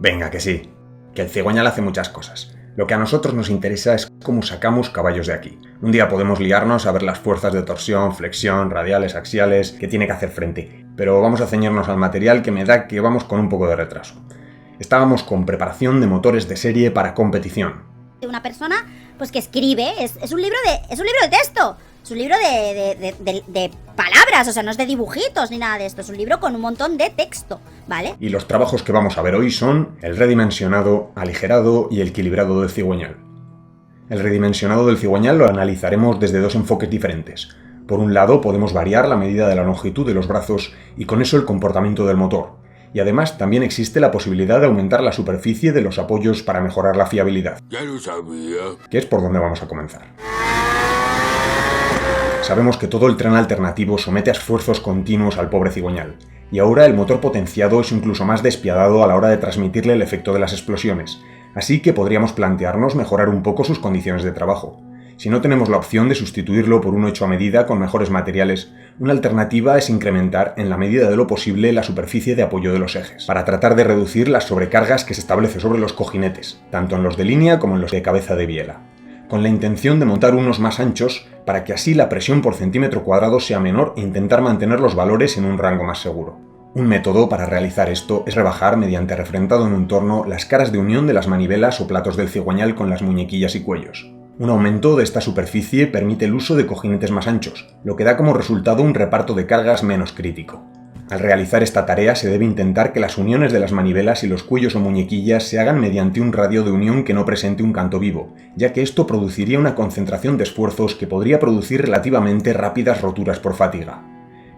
Venga, que sí. Que el cigüeñal hace muchas cosas. Lo que a nosotros nos interesa es cómo sacamos caballos de aquí. Un día podemos liarnos a ver las fuerzas de torsión, flexión, radiales, axiales que tiene que hacer frente. Pero vamos a ceñirnos al material, que me da que vamos con un poco de retraso. Estábamos con preparación de motores de serie para competición. Una persona pues que escribe, es un libro de texto. Es un libro de palabras, o sea, no es de dibujitos ni nada de esto. Es un libro con un montón de texto, ¿vale? Y los trabajos que vamos a ver hoy son el redimensionado, aligerado y el equilibrado del cigüeñal. El redimensionado del cigüeñal lo analizaremos desde dos enfoques diferentes. Por un lado, podemos variar la medida de la longitud de los brazos y con eso el comportamiento del motor. Y además también existe la posibilidad de aumentar la superficie de los apoyos para mejorar la fiabilidad. Ya lo sabía. Que es por donde vamos a comenzar. Sabemos que todo el tren alternativo somete a esfuerzos continuos al pobre cigüeñal, y ahora el motor potenciado es incluso más despiadado a la hora de transmitirle el efecto de las explosiones, así que podríamos plantearnos mejorar un poco sus condiciones de trabajo. Si no tenemos la opción de sustituirlo por uno hecho a medida con mejores materiales, una alternativa es incrementar en la medida de lo posible la superficie de apoyo de los ejes, para tratar de reducir las sobrecargas que se establece sobre los cojinetes, tanto en los de línea como en los de cabeza de biela, con la intención de montar unos más anchos para que así la presión por centímetro cuadrado sea menor e intentar mantener los valores en un rango más seguro. Un método para realizar esto es rebajar mediante refrendado en un torno las caras de unión de las manivelas o platos del cigüeñal con las muñequillas y cuellos. Un aumento de esta superficie permite el uso de cojinetes más anchos, lo que da como resultado un reparto de cargas menos crítico. Al realizar esta tarea se debe intentar que las uniones de las manivelas y los cuellos o muñequillas se hagan mediante un radio de unión que no presente un canto vivo, ya que esto produciría una concentración de esfuerzos que podría producir relativamente rápidas roturas por fatiga.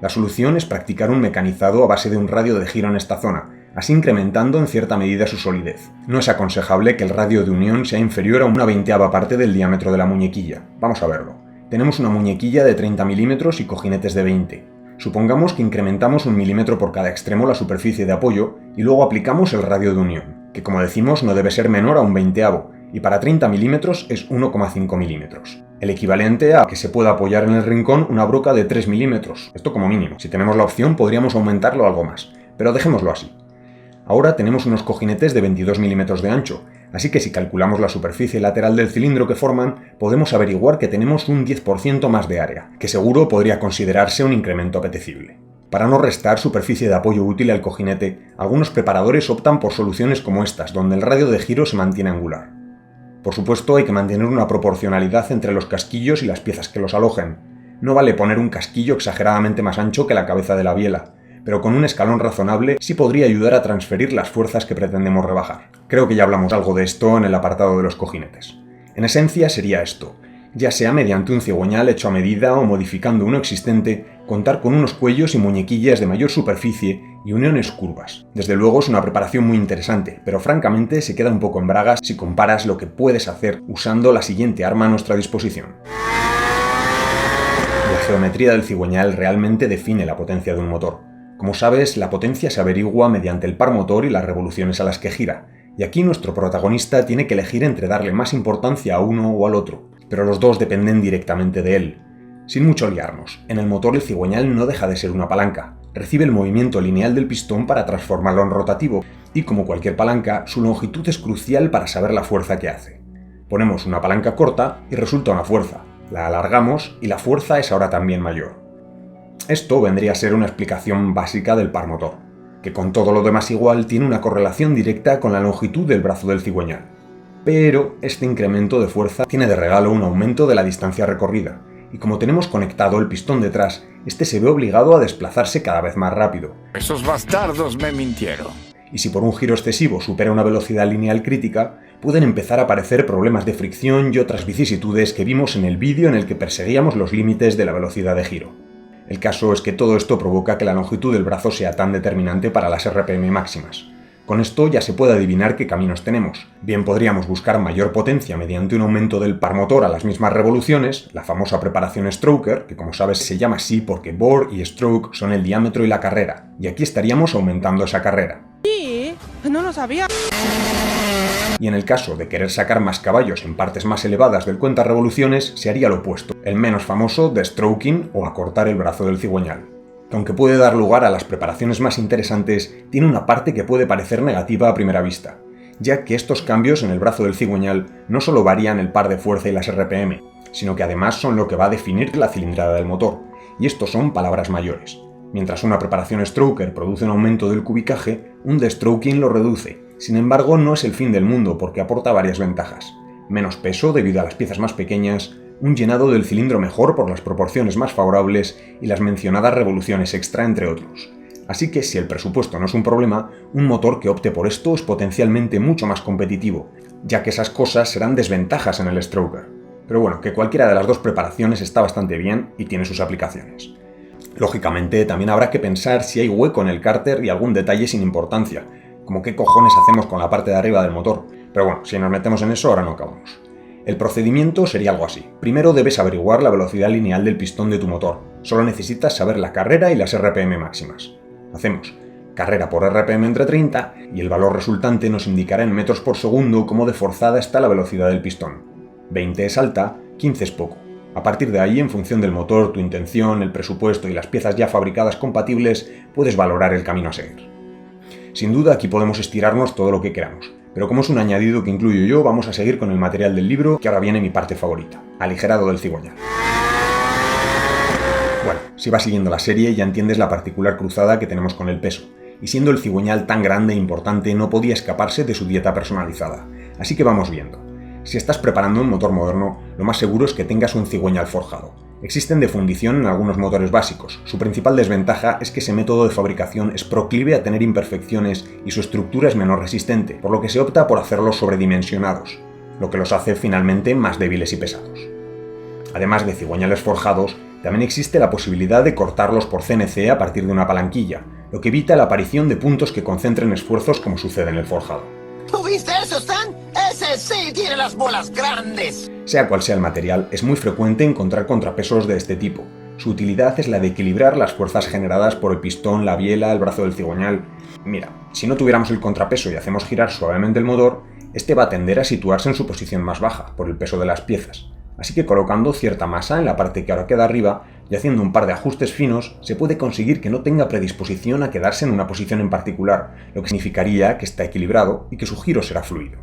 La solución es practicar un mecanizado a base de un radio de giro en esta zona, así incrementando en cierta medida su solidez. No es aconsejable que el radio de unión sea inferior a una 1/20ª parte del diámetro de la muñequilla. Vamos a verlo. Tenemos una muñequilla de 30 milímetros y cojinetes de 20. Supongamos que incrementamos 1 milímetro por cada extremo la superficie de apoyo y luego aplicamos el radio de unión, que como decimos no debe ser menor a un 1/20avo, y para 30 milímetros es 1,5 milímetros. El equivalente a que se pueda apoyar en el rincón una broca de 3 milímetros, esto como mínimo. Si tenemos la opción podríamos aumentarlo algo más, pero dejémoslo así. Ahora tenemos unos cojinetes de 22 milímetros de ancho, así que si calculamos la superficie lateral del cilindro que forman, podemos averiguar que tenemos un 10% más de área, que seguro podría considerarse un incremento apetecible. Para no restar superficie de apoyo útil al cojinete, algunos preparadores optan por soluciones como estas, donde el radio de giro se mantiene angular. Por supuesto, hay que mantener una proporcionalidad entre los casquillos y las piezas que los alojen. No vale poner un casquillo exageradamente más ancho que la cabeza de la biela, pero con un escalón razonable sí podría ayudar a transferir las fuerzas que pretendemos rebajar. Creo que ya hablamos algo de esto en el apartado de los cojinetes. En esencia sería esto, ya sea mediante un cigüeñal hecho a medida o modificando uno existente, contar con unos cuellos y muñequillas de mayor superficie y uniones curvas. Desde luego es una preparación muy interesante, pero francamente se queda un poco en bragas si comparas lo que puedes hacer usando la siguiente arma a nuestra disposición. La geometría del cigüeñal realmente define la potencia de un motor. Como sabes, la potencia se averigua mediante el par motor y las revoluciones a las que gira, y aquí nuestro protagonista tiene que elegir entre darle más importancia a uno o al otro, pero los dos dependen directamente de él. Sin mucho liarnos, en el motor el cigüeñal no deja de ser una palanca, recibe el movimiento lineal del pistón para transformarlo en rotativo, y como cualquier palanca, su longitud es crucial para saber la fuerza que hace. Ponemos una palanca corta y resulta una fuerza, la alargamos y la fuerza es ahora también mayor. Esto vendría a ser una explicación básica del par motor, que con todo lo demás igual tiene una correlación directa con la longitud del brazo del cigüeñal. Pero este incremento de fuerza tiene de regalo un aumento de la distancia recorrida, y como tenemos conectado el pistón detrás, este se ve obligado a desplazarse cada vez más rápido. Esos bastardos me mintieron. Y si por un giro excesivo supera una velocidad lineal crítica, pueden empezar a aparecer problemas de fricción y otras vicisitudes que vimos en el vídeo en el que perseguíamos los límites de la velocidad de giro. El caso es que todo esto provoca que la longitud del brazo sea tan determinante para las RPM máximas. Con esto ya se puede adivinar qué caminos tenemos. Bien podríamos buscar mayor potencia mediante un aumento del par motor a las mismas revoluciones, la famosa preparación Stroker, que como sabes se llama así porque bore y stroke son el diámetro y la carrera, y aquí estaríamos aumentando esa carrera. Sí, no lo sabía. Y en el caso de querer sacar más caballos en partes más elevadas del cuenta revoluciones, se haría lo opuesto, el menos famoso de stroking o acortar el brazo del cigüeñal. que aunque puede dar lugar a las preparaciones más interesantes, tiene una parte que puede parecer negativa a primera vista, ya que estos cambios en el brazo del cigüeñal no solo varían el par de fuerza y las RPM, sino que además son lo que va a definir la cilindrada del motor, y estos son palabras mayores. Mientras una preparación stroker produce un aumento del cubicaje, un destroking lo reduce. Sin embargo, no es el fin del mundo porque aporta varias ventajas. Menos peso debido a las piezas más pequeñas, un llenado del cilindro mejor por las proporciones más favorables y las mencionadas revoluciones extra, entre otros. Así que si el presupuesto no es un problema, un motor que opte por esto es potencialmente mucho más competitivo, ya que esas cosas serán desventajas en el stroker. Pero bueno, que cualquiera de las dos preparaciones está bastante bien y tiene sus aplicaciones. Lógicamente, también habrá que pensar si hay hueco en el cárter y algún detalle sin importancia, como qué cojones hacemos con la parte de arriba del motor. Pero bueno, si nos metemos en eso, ahora no acabamos. El procedimiento sería algo así. Primero debes averiguar la velocidad lineal del pistón de tu motor. Solo necesitas saber la carrera y las RPM máximas. Hacemos carrera por RPM entre 30 y el valor resultante nos indicará en metros por segundo cómo de forzada está la velocidad del pistón. 20 es alta, 15 es poco. A partir de ahí, en función del motor, tu intención, el presupuesto y las piezas ya fabricadas compatibles, puedes valorar el camino a seguir. Sin duda, aquí podemos estirarnos todo lo que queramos, pero como es un añadido que incluyo yo, vamos a seguir con el material del libro, que ahora viene mi parte favorita, aligerado del cigüeñal. Bueno, si vas siguiendo la serie ya entiendes la particular cruzada que tenemos con el peso, y siendo el cigüeñal tan grande e importante no podía escaparse de su dieta personalizada, así que vamos viendo. Si estás preparando un motor moderno, lo más seguro es que tengas un cigüeñal forjado. Existen de fundición en algunos motores básicos. Su principal desventaja es que ese método de fabricación es proclive a tener imperfecciones y su estructura es menos resistente, por lo que se opta por hacerlos sobredimensionados, lo que los hace finalmente más débiles y pesados. Además de cigüeñales forjados, también existe la posibilidad de cortarlos por CNC a partir de una palanquilla, lo que evita la aparición de puntos que concentren esfuerzos como sucede en el forjado. ¿Tuviste eso, Stan? ¡Ese sí tiene las bolas grandes! Sea cual sea el material, es muy frecuente encontrar contrapesos de este tipo. Su utilidad es la de equilibrar las fuerzas generadas por el pistón, la biela, el brazo del cigüeñal. Mira, si no tuviéramos el contrapeso y hacemos girar suavemente el motor, este va a tender a situarse en su posición más baja, por el peso de las piezas. Así que colocando cierta masa en la parte que ahora queda arriba y haciendo un par de ajustes finos, se puede conseguir que no tenga predisposición a quedarse en una posición en particular, lo que significaría que está equilibrado y que su giro será fluido.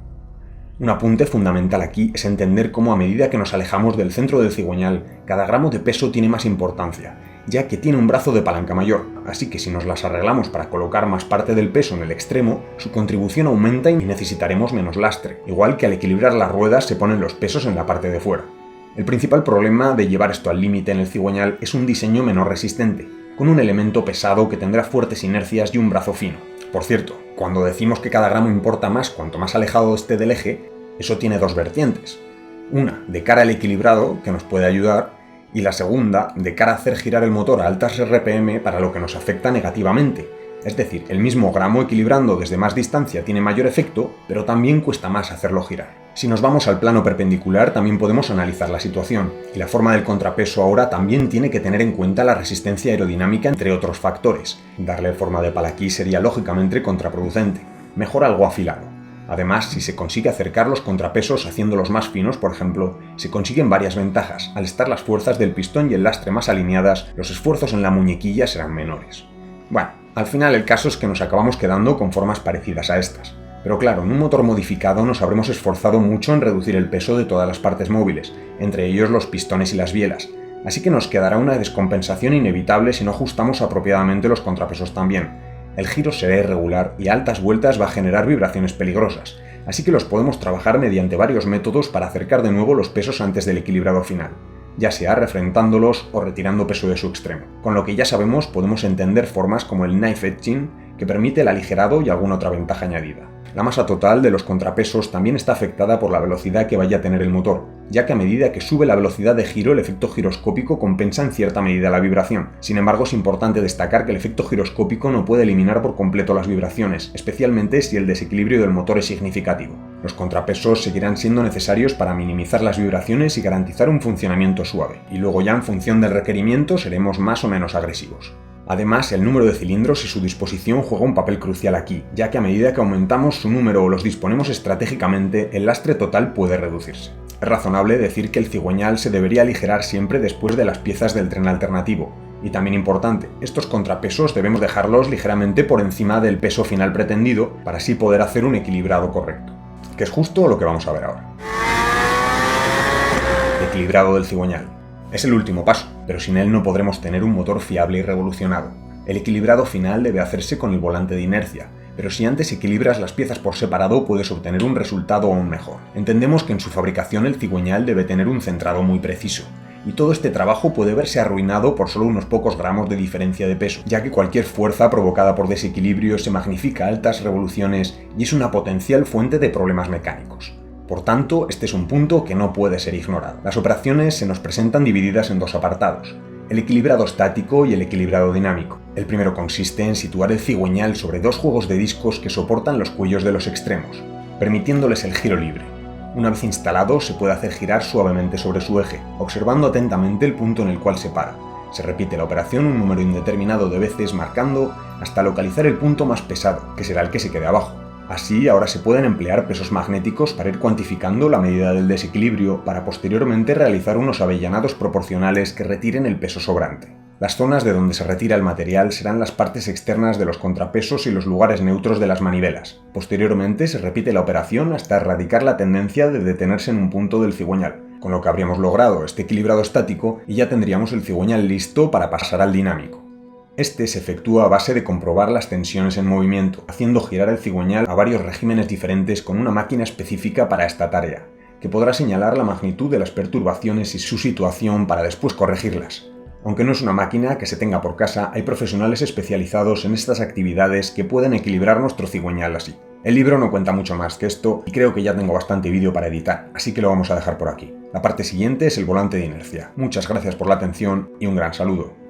Un apunte fundamental aquí es entender cómo a medida que nos alejamos del centro del cigüeñal, cada gramo de peso tiene más importancia, ya que tiene un brazo de palanca mayor, así que si nos las arreglamos para colocar más parte del peso en el extremo, su contribución aumenta y necesitaremos menos lastre, igual que al equilibrar las ruedas se ponen los pesos en la parte de fuera. El principal problema de llevar esto al límite en el cigüeñal es un diseño menos resistente, con un elemento pesado que tendrá fuertes inercias y un brazo fino. Por cierto, cuando decimos que cada gramo importa más cuanto más alejado esté del eje, eso tiene dos vertientes. Una, de cara al equilibrado, que nos puede ayudar, y la segunda, de cara a hacer girar el motor a altas RPM para lo que nos afecta negativamente. Es decir, el mismo gramo equilibrando desde más distancia tiene mayor efecto, pero también cuesta más hacerlo girar. Si nos vamos al plano perpendicular también podemos analizar la situación, y la forma del contrapeso ahora también tiene que tener en cuenta la resistencia aerodinámica entre otros factores. Darle forma de pala aquí sería lógicamente contraproducente, mejor algo afilado. Además, si se consigue acercar los contrapesos haciéndolos más finos, por ejemplo, se consiguen varias ventajas. Al estar las fuerzas del pistón y el lastre más alineadas, los esfuerzos en la muñequilla serán menores. Bueno, al final el caso es que nos acabamos quedando con formas parecidas a estas. Pero claro, en un motor modificado nos habremos esforzado mucho en reducir el peso de todas las partes móviles, entre ellos los pistones y las bielas, así que nos quedará una descompensación inevitable si no ajustamos apropiadamente los contrapesos también. El giro será irregular y a altas vueltas va a generar vibraciones peligrosas, así que los podemos trabajar mediante varios métodos para acercar de nuevo los pesos antes del equilibrado final, ya sea refrentándolos o retirando peso de su extremo. Con lo que ya sabemos podemos entender formas como el knife edging, que permite el aligerado y alguna otra ventaja añadida. La masa total de los contrapesos también está afectada por la velocidad que vaya a tener el motor, ya que a medida que sube la velocidad de giro el efecto giroscópico compensa en cierta medida la vibración. Sin embargo, es importante destacar que el efecto giroscópico no puede eliminar por completo las vibraciones, especialmente si el desequilibrio del motor es significativo. Los contrapesos seguirán siendo necesarios para minimizar las vibraciones y garantizar un funcionamiento suave, y luego ya en función del requerimiento seremos más o menos agresivos. Además, el número de cilindros y su disposición juega un papel crucial aquí, ya que a medida que aumentamos su número o los disponemos estratégicamente, el lastre total puede reducirse. Es razonable decir que el cigüeñal se debería aligerar siempre después de las piezas del tren alternativo, Y también importante, estos contrapesos debemos dejarlos ligeramente por encima del peso final pretendido para así poder hacer un equilibrado correcto, que es justo lo que vamos a ver ahora. Equilibrado del cigüeñal. Es el último paso, pero sin él no podremos tener un motor fiable y revolucionado. El equilibrado final debe hacerse con el volante de inercia, pero si antes equilibras las piezas por separado puedes obtener un resultado aún mejor. Entendemos que en su fabricación el cigüeñal debe tener un centrado muy preciso, y todo este trabajo puede verse arruinado por solo unos pocos gramos de diferencia de peso, ya que cualquier fuerza provocada por desequilibrio se magnifica a altas revoluciones y es una potencial fuente de problemas mecánicos. Por tanto, este es un punto que no puede ser ignorado. Las operaciones se nos presentan divididas en dos apartados: el equilibrado estático y el equilibrado dinámico. El primero consiste en situar el cigüeñal sobre dos juegos de discos que soportan los cuellos de los extremos, permitiéndoles el giro libre. Una vez instalado, se puede hacer girar suavemente sobre su eje, observando atentamente el punto en el cual se para. Se repite la operación un número indeterminado de veces marcando hasta localizar el punto más pesado, que será el que se quede abajo. Así, ahora se pueden emplear pesos magnéticos para ir cuantificando la medida del desequilibrio para posteriormente realizar unos avellanados proporcionales que retiren el peso sobrante. Las zonas de donde se retira el material serán las partes externas de los contrapesos y los lugares neutros de las manivelas. Posteriormente se repite la operación hasta erradicar la tendencia de detenerse en un punto del cigüeñal, con lo que habríamos logrado este equilibrado estático y ya tendríamos el cigüeñal listo para pasar al dinámico. Este se efectúa a base de comprobar las tensiones en movimiento, haciendo girar el cigüeñal a varios regímenes diferentes con una máquina específica para esta tarea, que podrá señalar la magnitud de las perturbaciones y su situación para después corregirlas. Aunque no es una máquina que se tenga por casa, hay profesionales especializados en estas actividades que pueden equilibrar nuestro cigüeñal así. El libro no cuenta mucho más que esto y creo que ya tengo bastante vídeo para editar, así que lo vamos a dejar por aquí. La parte siguiente es el volante de inercia. Muchas gracias por la atención y un gran saludo.